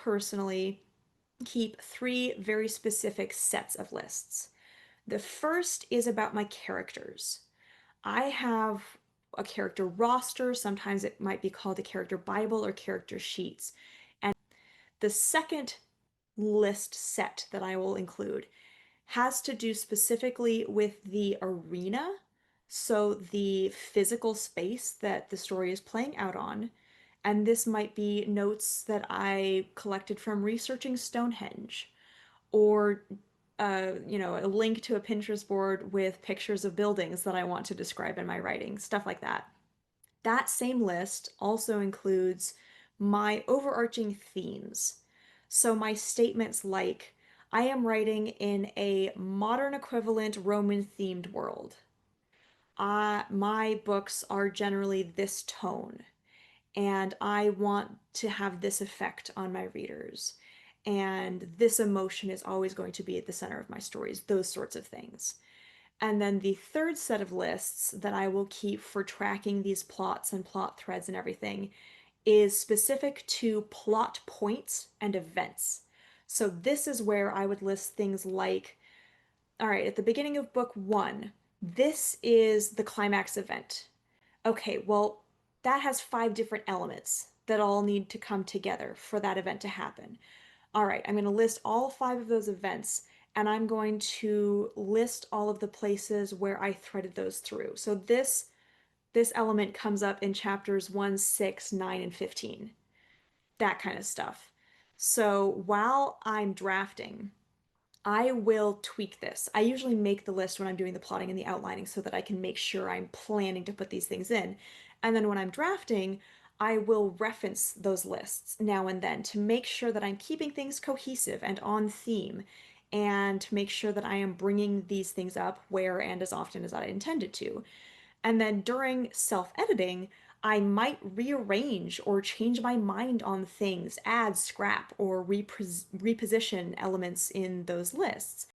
personally keep three very specific sets of lists. The first is about my characters. I have a character roster, sometimes it might be called a character Bible or character sheets. And the second list set that I will include has to do specifically with the arena, so the physical space that the story is playing out on. And this might be notes that I collected from researching Stonehenge, or a link to a Pinterest board with pictures of buildings that I want to describe in my writing, stuff like that. That same list also includes my overarching themes. So my statements like, I am writing in a modern equivalent Roman themed world. My books are generally this tone, and I want to have this effect on my readers. And this emotion is always going to be at the center of my stories, those sorts of things. And then the third set of lists that I will keep for tracking these plots and plot threads and everything is specific to plot points and events. So this is where I would list things like, all right, at the beginning of book one, this is the climax event. Okay, well, that has five different elements that all need to come together for that event to happen. All right, I'm going to list all five of those events, and I'm going to list all of the places where I threaded those through. So this element comes up in chapters 1, 6, 9, and 15. That kind of stuff. So while I'm drafting, I will tweak this. I usually make the list when I'm doing the plotting and the outlining so that I can make sure I'm planning to put these things in. And then when I'm drafting, I will reference those lists now and then to make sure that I'm keeping things cohesive and on theme, and to make sure that I am bringing these things up where and as often as I intended to. And then during self-editing, I might rearrange or change my mind on things, add, scrap, or reposition elements in those lists.